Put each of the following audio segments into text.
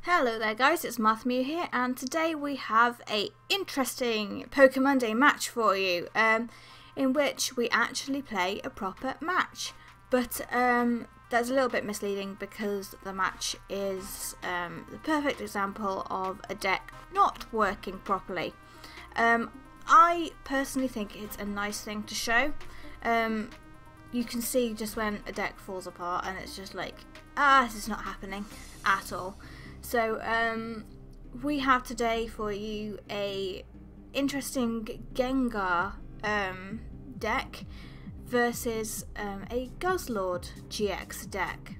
Hello there guys, it's Mew here, and today we have a interesting POKÉMONDAY match for you, in which we actually play a proper match. But that's a little bit misleading because the match is the perfect example of a deck not working properly. I personally think it's a nice thing to show. You can see just when a deck falls apart and it's just like, this is not happening at all. So we have today for you a interesting Gengar deck versus a Guzzlord GX deck.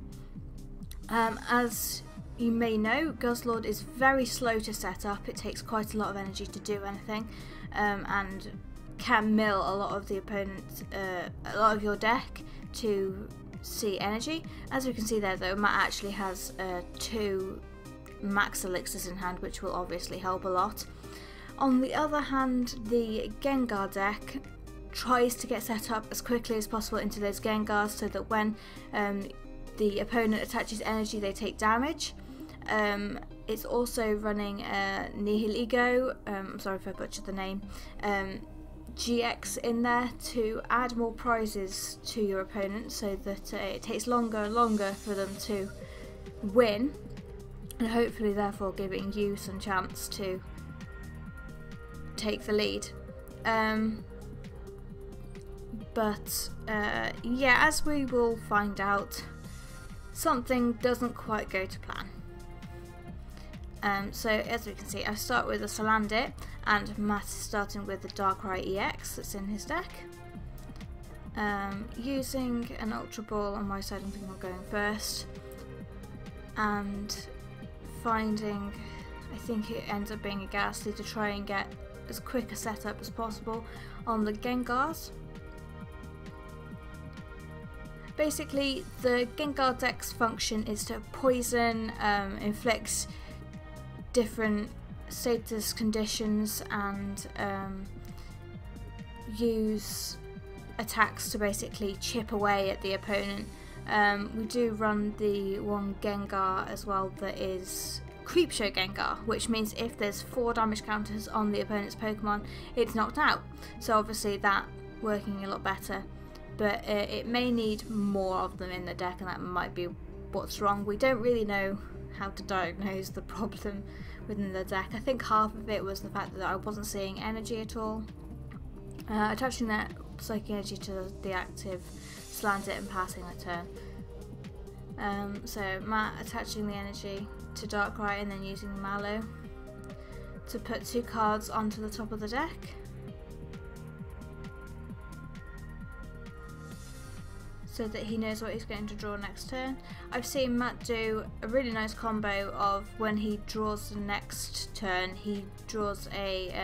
As you may know, Guzzlord is very slow to set up. It takes quite a lot of energy to do anything, and can mill a lot of the opponent, a lot of your deck to see energy. As we can see there though, Matt actually has two max elixirs in hand, which will obviously help a lot. On the other hand, the Gengar deck tries to get set up as quickly as possible into those Gengars so that when the opponent attaches energy, they take damage. It's also running Nihiligo, I'm sorry if I butchered the name, GX in there to add more prizes to your opponent so that it takes longer and longer for them to win, and hopefully therefore giving you some chance to take the lead. Yeah, as we will find out, something doesn't quite go to plan. So as we can see, I start with a Salandit, and Matt is starting with the Darkrai EX that's in his deck. Using an Ultra Ball on my side, I'm thinking of going first, and finding, I think it ends up being a Ghastly to try and get as quick a setup as possible on the Gengars. Basically, the Gengar deck's function is to poison, inflict different status conditions, and use attacks to basically chip away at the opponent. We do run the one Gengar as well that is Creepshow Gengar, which means if there's 4 damage counters on the opponent's Pokemon, it's knocked out. So obviously that working a lot better, but it may need more of them in the deck, and that might be what's wrong. We don't really know how to diagnose the problem within the deck. I think half of it was the fact that I wasn't seeing energy at all. Attaching that psychic energy to the active Salandit and passing a turn. So Matt attaching the energy to Darkrai and then using Mallow to put 2 cards onto the top of the deck. So that he knows what he's going to draw next turn. I've seen Matt do a really nice combo of when he draws the next turn, he draws a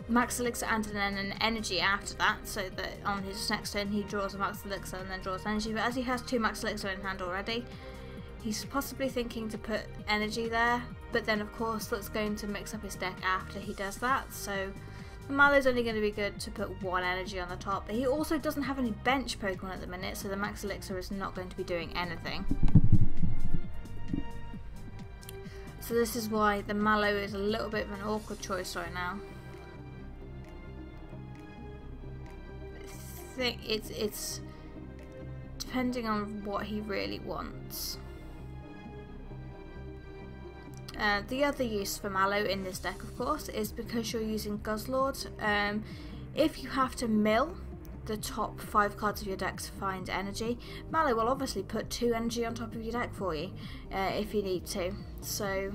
Max Elixir and then an energy after that, so that on his next turn he draws a Max Elixir and then draws energy. But as he has 2 Max Elixir in hand already, he's possibly thinking to put energy there, but then of course that's going to mix up his deck after he does that, so the Mallow's only going to be good to put 1 energy on the top. But he also doesn't have any bench Pokemon at the minute, so the Max Elixir is not going to be doing anything. So this is why the Mallow is a little bit of an awkward choice right now. I think it's depending on what he really wants. The other use for Mallow in this deck, of course, is because you're using Guzzlord. If you have to mill the top 5 cards of your deck to find energy, Mallow will obviously put 2 energy on top of your deck for you if you need to. So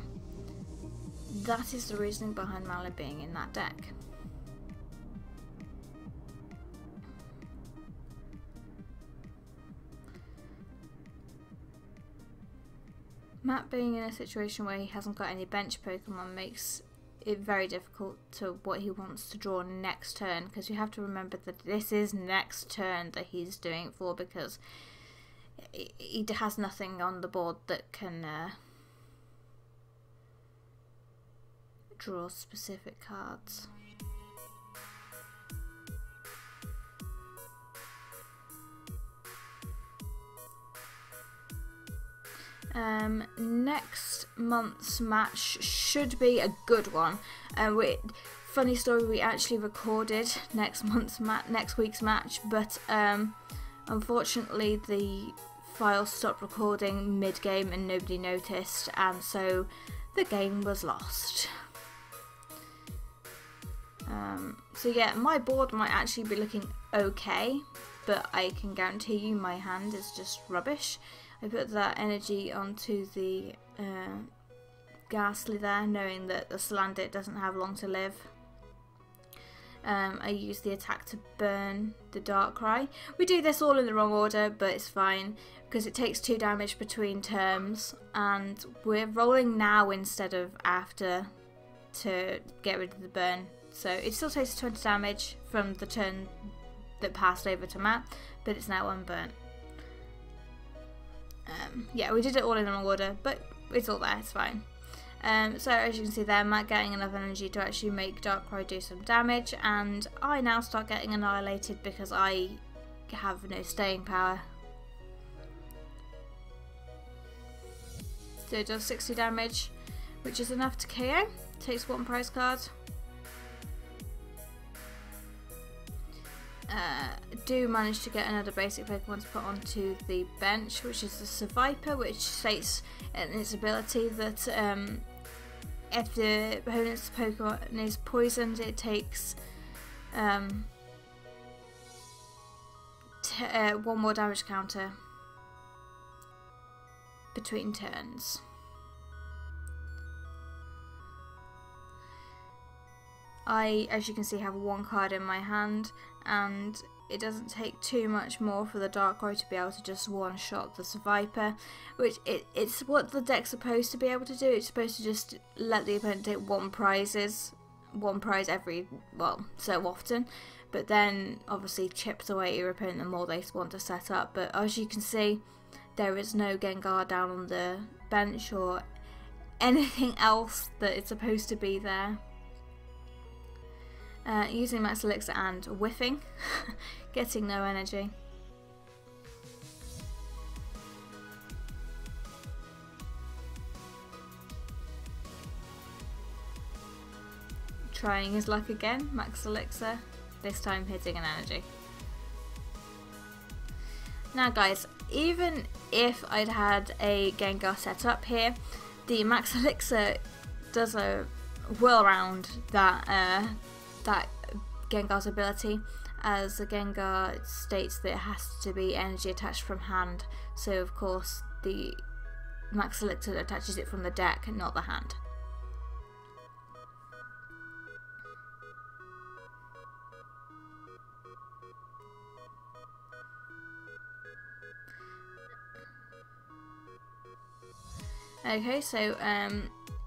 that is the reasoning behind Mallow being in that deck. Matt being in a situation where he hasn't got any bench Pokemon makes it very difficult to what he wants to draw next turn, because you have to remember that this is next turn that he's doing it for, because he has nothing on the board that can draw specific cards. Next month's match should be a good one. Funny story, we actually recorded next week's match, but unfortunately the file stopped recording mid-game and nobody noticed, and so the game was lost. So yeah, my board might actually be looking okay, but I can guarantee you my hand is just rubbish. I put that energy onto the Ghastly there, knowing that the Salandit doesn't have long to live. I use the attack to burn the Darkrai. We do this all in the wrong order, but it's fine because it takes 2 damage between turns, and we're rolling now instead of after to get rid of the burn. So it still takes 20 damage from the turn that passed over to Matt, but it's now unburnt. Yeah, we did it all in the wrong order, but it's all there, it's fine. So as you can see there, Matt getting enough energy to actually make Darkrai do some damage, and I now start getting annihilated because I have no staying power. So it does 60 damage, which is enough to KO. Takes 1 prize card. Do manage to get another basic Pokemon to put onto the bench, which is the Seviper, which states in its ability that if the opponent's Pokemon is poisoned, it takes 1 more damage counter between turns. I, as you can see, have 1 card in my hand, and it doesn't take too much more for the Darkrai to be able to just one-shot the Seviper, which it's what the deck's supposed to be able to do. It's supposed to just let the opponent take 1 prize every, well, so often, but then obviously chips away at your opponent the more they want to set up. But as you can see, there is no Gengar down on the bench or anything else that is supposed to be there. Using Max Elixir and whiffing, getting no energy. Trying his luck again, Max Elixir, this time hitting an energy. Now guys, even if I'd had a Gengar set up here, the Max Elixir does a whirl around that Gengar's ability, as the Gengar states that it has to be energy attached from hand, so of course the Max Elixir attaches it from the deck, not the hand. Okay, so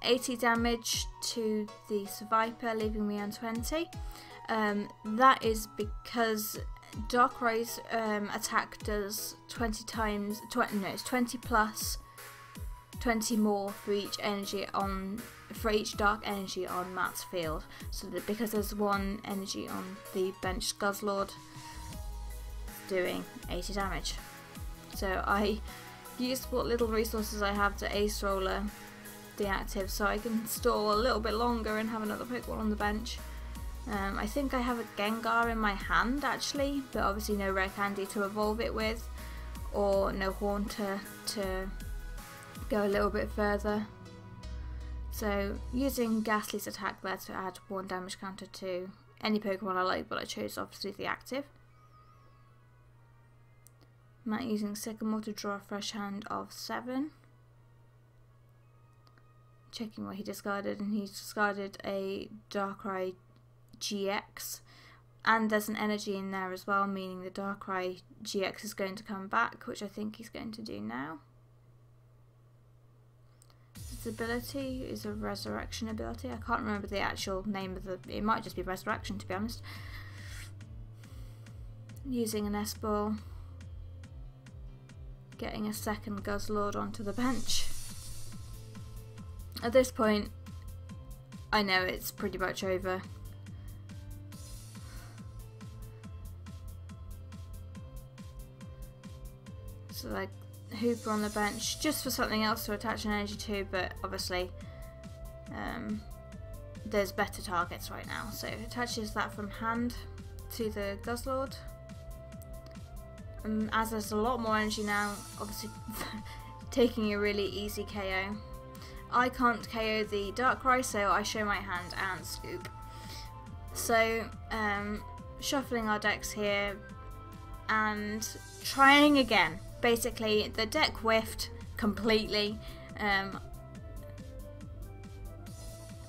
80 damage to the Seviper, leaving me on 20. That is because Darkrai's attack does 20 plus 20 more for each dark energy on Matt's field. So that because there's 1 energy on the bench Guzzlord, doing 80 damage. So I used what little resources I have to ace roller the active so I can stall a little bit longer and have another Pokemon on the bench. I think I have a Gengar in my hand actually, but obviously no rare candy to evolve it with, or no Haunter to go a little bit further. So using Ghastly's attack there to add 1 damage counter to any Pokemon I like, but I chose obviously the active. Matt using Sycamore to draw a fresh hand of 7. Checking what he discarded, and he's discarded a Darkrai GX, and there's an energy in there as well, meaning the Darkrai GX is going to come back, which I think he's going to do now. His ability is a resurrection ability. I can't remember the actual name of it might just be resurrection to be honest. Using an S-Ball, getting a second Guzzlord onto the bench. At this point, I know it's pretty much over. So like, Hooper on the bench just for something else to attach an energy to, but obviously there's better targets right now. So attaches that from hand to the Guzzlord. As there's a lot more energy now, obviously taking a really easy KO. I can't KO the Darkrai, so I show my hand and scoop. So shuffling our decks here and trying again. Basically the deck whiffed completely,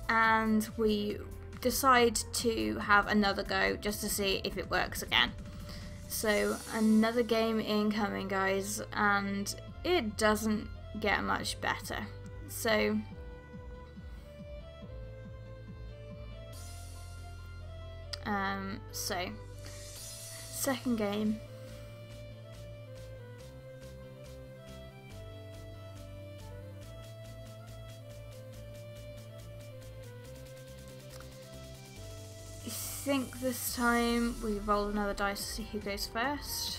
and we decide to have another go just to see if it works again. So another game incoming, guys, and it doesn't get much better. So second game. I think this time we roll another dice to see who goes first.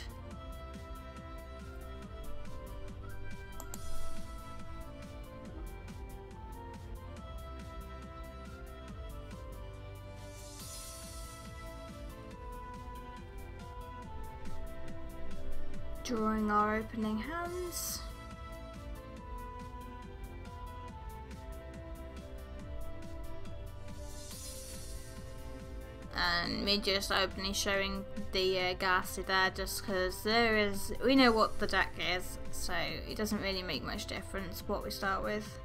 Drawing our opening hands. And me just openly showing the Ghastly there just because we know what the deck is, so it doesn't really make much difference what we start with.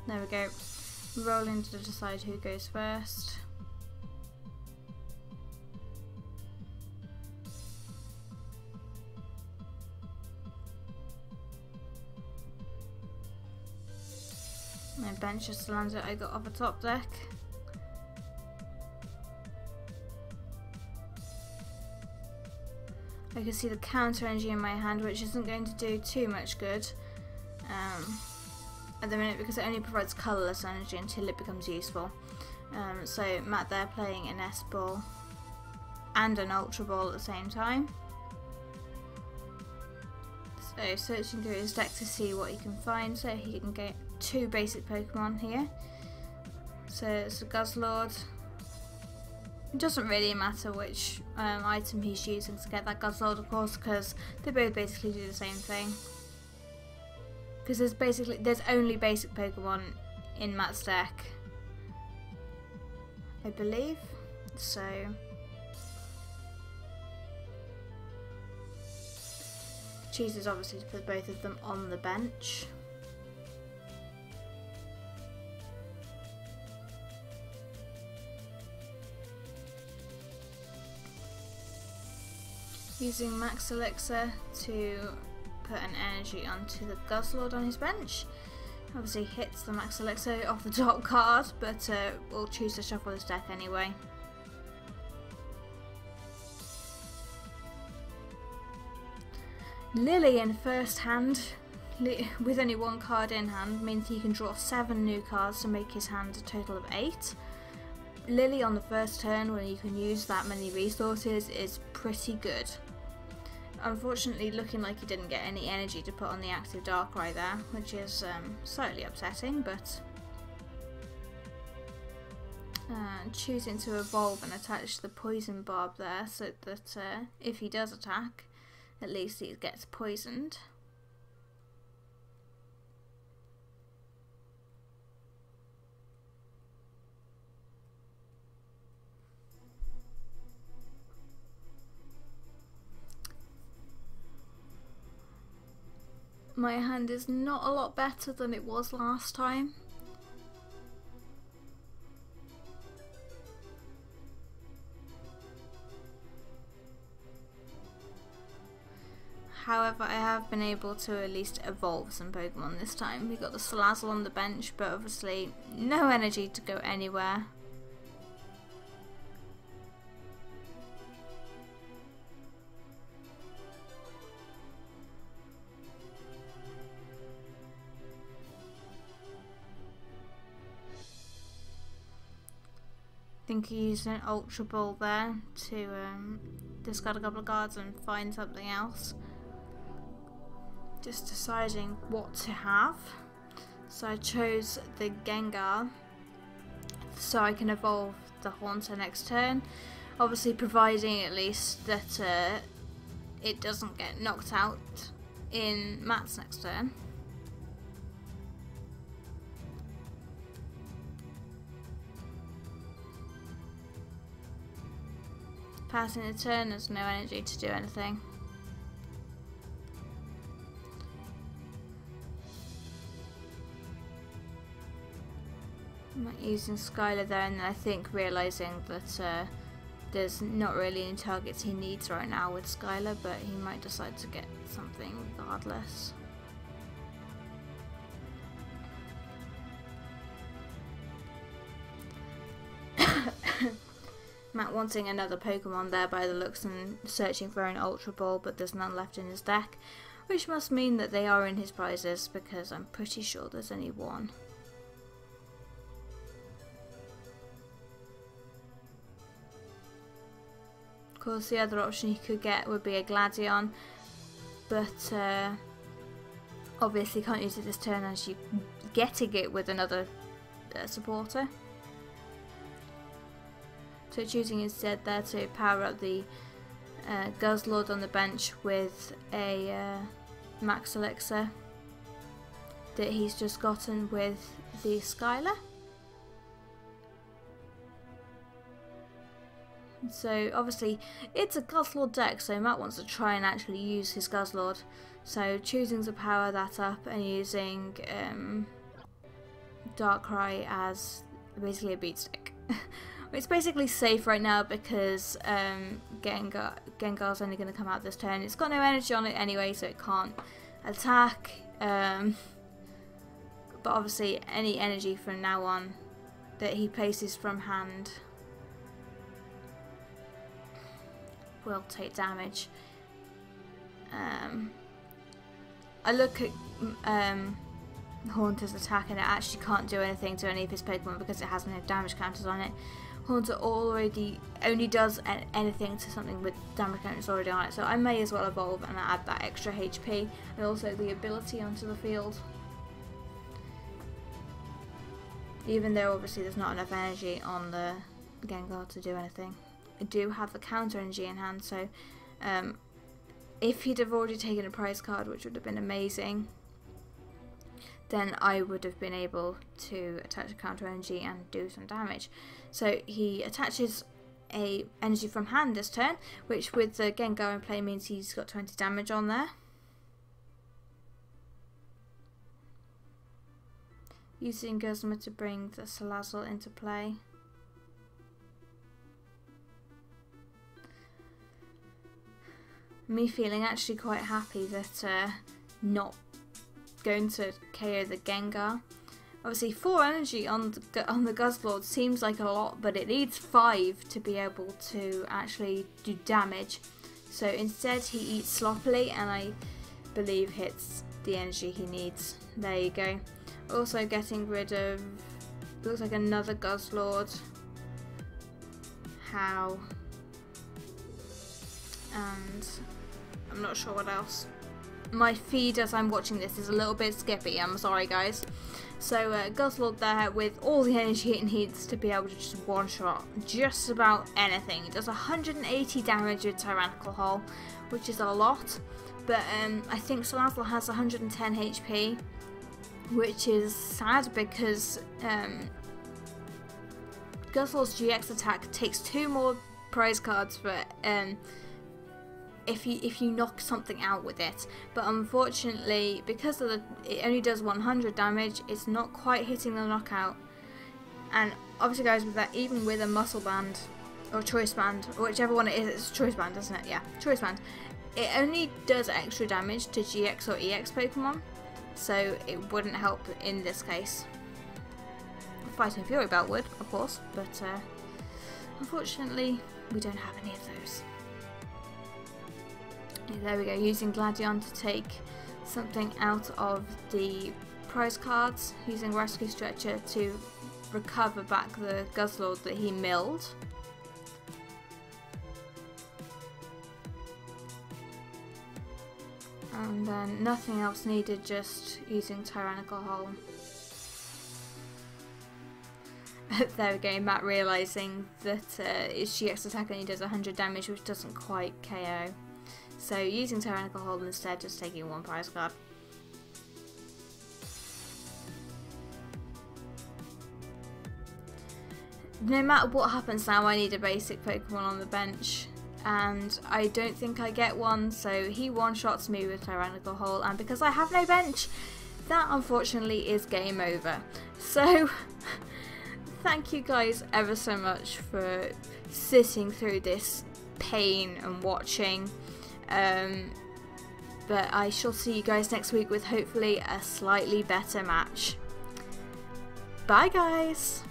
There we go. Rolling to decide who goes first. My bench just lands it I got off the top deck. I can see the counter energy in my hand, which isn't going to do too much good at the minute because it only provides colourless energy until it becomes useful. So Matt there playing an S-Ball and an Ultra Ball at the same time. So searching through his deck to see what he can find, so he can get 2 basic Pokemon here. So it's a Guzzlord. It doesn't really matter which item he's using to get that Guzzlord, of course, because they both basically do the same thing. Because there's only basic Pokemon in Matt's deck, I believe. So chooses obviously to put both of them on the bench. Using Max Elixir to put an energy onto the Guzzlord on his bench. Obviously hits the Max Elixir off the top card, but we'll choose to shuffle his deck anyway. Lily in first hand, with only 1 card in hand, means he can draw 7 new cards to make his hand a total of 8. Lily on the first turn, when you can use that many resources, is pretty good. Unfortunately, looking like he didn't get any energy to put on the active Darkrai there, which is slightly upsetting, but choosing to evolve and attach the Poison Barb there so that if he does attack, at least he gets poisoned. My hand is not a lot better than it was last time. However, I have been able to at least evolve some Pokemon this time. We got the Salazzle on the bench, but obviously no energy to go anywhere. I think he used an Ultra Ball there to discard a couple of cards and find something else. just deciding what to have. So I chose the Gengar so I can evolve the Haunter next turn, obviously providing at least that it doesn't get knocked out in Matt's next turn. Passing the turn, there's no energy to do anything. I'm not using Skylar there, and then I think realising that there's not really any targets he needs right now with Skylar, but he might decide to get something regardless. Matt wanting another Pokemon there by the looks and searching for an Ultra Ball, but there's none left in his deck, which must mean that they are in his prizes because I'm pretty sure there's only one. Of course, the other option he could get would be a Gladion, but obviously can't use it this turn as you getting it with another supporter. So choosing instead there to power up the Guzzlord on the bench with a Max Elixir that he's just gotten with the Skylar. So obviously it's a Guzzlord deck, so Matt wants to try and actually use his Guzzlord. So choosing to power that up and using Darkrai as basically a beat stick. It's basically safe right now because Gengar's only going to come out this turn. It's got no energy on it anyway, so it can't attack. But obviously any energy from now on that he places from hand will take damage. I look at Haunter's attack and it actually can't do anything to any of his Pokemon because it has no damage counters on it. Haunter already only does anything to something with damage counters already on it, so I may as well evolve and add that extra HP and also the ability onto the field. Even though obviously there's not enough energy on the Gengar to do anything. I do have the counter energy in hand, so if he'd have already taken a prize card, which would have been amazing, then I would have been able to attach a counter energy and do some damage. So he attaches a energy from hand this turn, which with the Gengar in play means he's got 20 damage on there. Using Guzzlord to bring the Salazzle into play. Me feeling actually quite happy that not going to KO the Gengar. Obviously 4 energy on the Guzzlord seems like a lot, but it needs 5 to be able to actually do damage. So instead he eats sloppily and I believe hits the energy he needs. There you go. Also getting rid of, looks like another Guzzlord. How? And I'm not sure what else. My feed as I'm watching this is a little bit skippy, I'm sorry guys. So Guzzlord there with all the energy it needs to be able to just one-shot just about anything. It does 180 damage with Tyrannical Hole, which is a lot. But I think Salazzle has 110 HP, which is sad because Guzzlord's GX attack takes 2 more prize cards for if you knock something out with it, but unfortunately because of it only does 100 damage, it's not quite hitting the knockout. And obviously guys, with that, even with a muscle band or choice band, or whichever one it is, it's choice band, isn't it? Yeah, choice band. It only does extra damage to GX or EX Pokemon, so it wouldn't help in this case. Fighting Fury Belt would, of course, but unfortunately we don't have any of those. There we go, using Gladion to take something out of the prize cards, using Rescue Stretcher to recover back the Guzzlord that he milled. And then nothing else needed, just using Tyrannical Hole. There we go, Matt realising that his GX attack only does 100 damage, which doesn't quite KO. So using Tyrannical Hole instead, just taking one prize card. No matter what happens now, I need a basic Pokemon on the bench. And I don't think I get one, so he one-shots me with Tyrannical Hole, and because I have no bench, that unfortunately is game over. So, thank you guys ever so much for sitting through this pain and watching. But I shall see you guys next week with hopefully a slightly better match. Bye guys!